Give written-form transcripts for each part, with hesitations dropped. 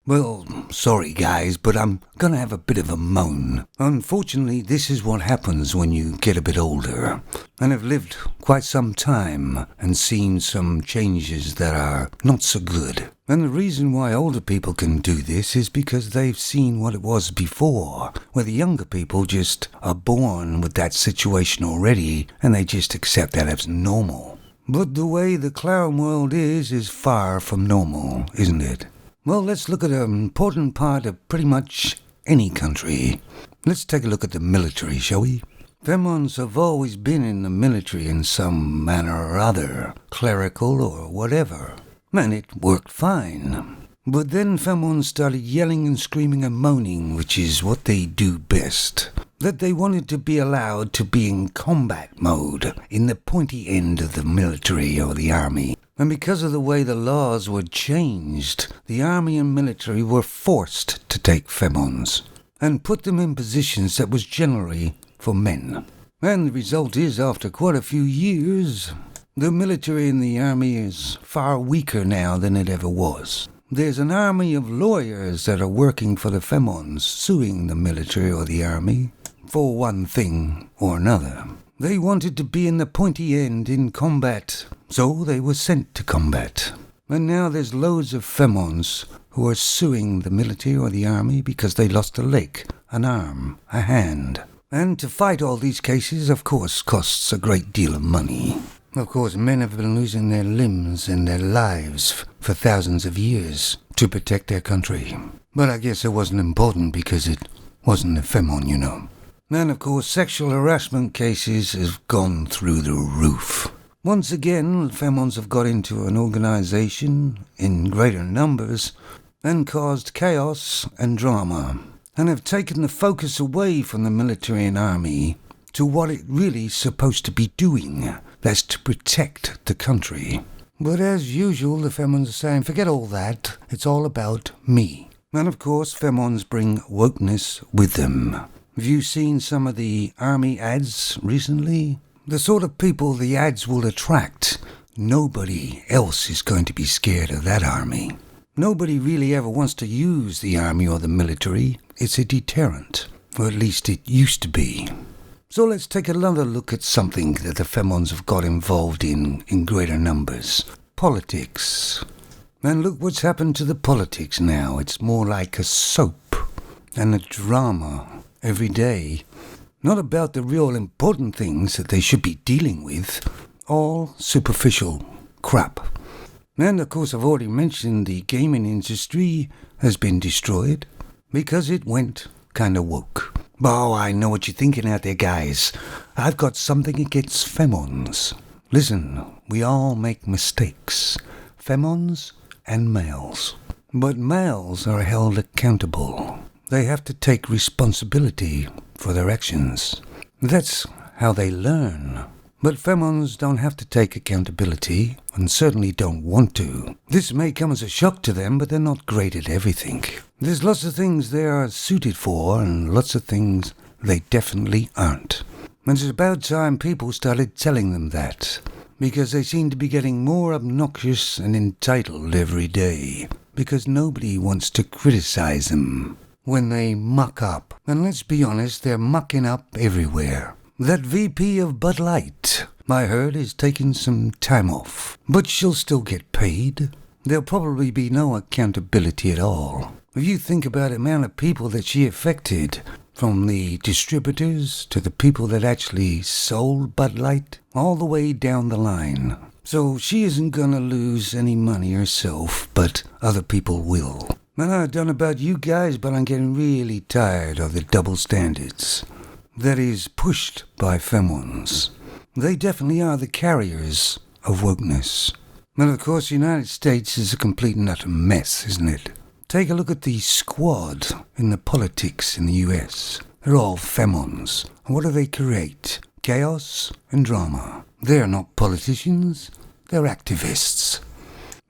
Well, sorry guys, but I'm gonna have a bit of a moan. Unfortunately, this is what happens when you get a bit older, and have lived quite some time and seen some changes that are not so good. And the reason why older people can do this is because they've seen what it was before, where the younger people just are born with that situation already, and they just accept that as normal. But the way the clown world is far from normal, isn't it? Well, let's look at an important part of pretty much any country. Let's take a look at the military, shall we? Femons have always been in the military in some manner or other, clerical or whatever, and it worked fine. But then Femons started yelling and screaming and moaning, which is what they do best. That they wanted to be allowed to be in combat mode, in the pointy end of the military or the army. And because of the way the laws were changed, the army and military were forced to take Femons and put them in positions that was generally for men. And the result is, after quite a few years, the military and the army is far weaker now than it ever was. There's an army of lawyers that are working for the Femons, suing the military or the army for one thing or another. They wanted to be in the pointy end in combat, so they were sent to combat. And now there's loads of Femons who are suing the military or the army because they lost a leg, an arm, a hand. And to fight all these cases, of course, costs a great deal of money. Of course, men have been losing their limbs and their lives for thousands of years to protect their country. But I guess it wasn't important because it wasn't a Femon, you know. And of course, sexual harassment cases have gone through the roof. Once again, Femons have got into an organization in greater numbers and caused chaos and drama, and have taken the focus away from the military and army to what it really is supposed to be doing. That's to protect the country. But as usual, the Femons are saying, forget all that, it's all about me. And of course, Femons bring wokeness with them. Have you seen some of the army ads recently? The sort of people the ads will attract. Nobody else is going to be scared of that army. Nobody really ever wants to use the army or the military. It's a deterrent, or at least it used to be. So let's take another look at something that the Femons have got involved in greater numbers. Politics. And look what's happened to the politics now. It's more like a soap and a drama every day. Not about the real important things that they should be dealing with. All superficial crap. And of course I've already mentioned the gaming industry has been destroyed because it went kind of woke. Oh, I know what you're thinking out there, guys. I've got something against Femons. Listen, we all make mistakes. Femons and males. But males are held accountable. They have to take responsibility for their actions. That's how they learn. But Femons don't have to take accountability, and certainly don't want to. This may come as a shock to them, but they're not great at everything. There's lots of things they are suited for, and lots of things they definitely aren't. And it's about time people started telling them that, because they seem to be getting more obnoxious and entitled every day, because nobody wants to criticize them when they muck up. And let's be honest, they're mucking up everywhere. That VP of Bud Light, I heard, is taking some time off, but she'll still get paid. There'll probably be no accountability at all. If you think about the amount of people that she affected, from the distributors to the people that actually sold Bud Light, all the way down the line. So she isn't gonna lose any money herself, but other people will. And I don't know about you guys, but I'm getting really tired of the double standards that is pushed by Femons. They definitely are the carriers of wokeness. And of course, the United States is a complete and utter mess, isn't it? Take a look at the squad in the politics in the US. They're all Femons. And what do they create? Chaos and drama. They're not politicians, they're activists.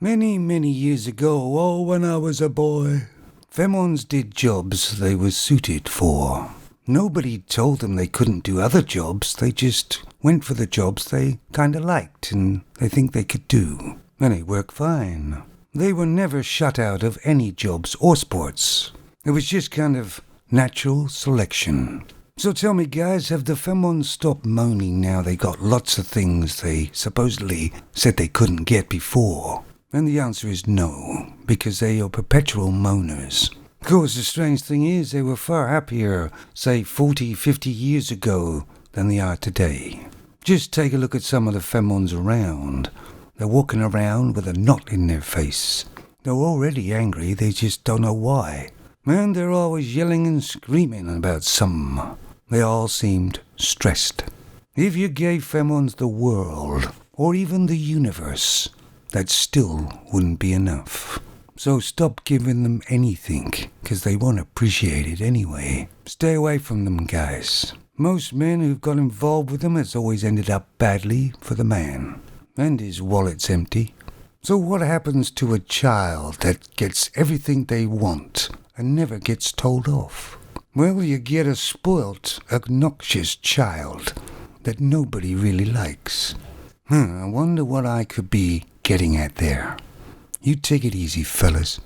Many, many years ago, when I was a boy, Femons did jobs they were suited for. Nobody told them they couldn't do other jobs. They just went for the jobs they kind of liked and they think they could do. And it worked fine. they were never shut out of any jobs or sports. It was just kind of natural selection. So tell me, guys, have the Femons stopped moaning now they got lots of things they supposedly said they couldn't get before? And the answer is no, because they are perpetual moaners. Of course, the strange thing is they were far happier, say 40, 50 years ago, than they are today. Just take a look at some of the Femons around. They're walking around with a knot in their face. They're already angry, they just don't know why. And they're always yelling and screaming about something. They all seemed stressed. If you gave Femons the world, or even the universe, that still wouldn't be enough. So stop giving them anything, 'cause they won't appreciate it anyway. Stay away from them, guys. Most men who've got involved with them has always ended up badly for the man. And his wallet's empty. So what happens to a child that gets everything they want and never gets told off? Well, you get a spoilt, obnoxious child that nobody really likes. I wonder what I could be getting at there. You take it easy, fellas.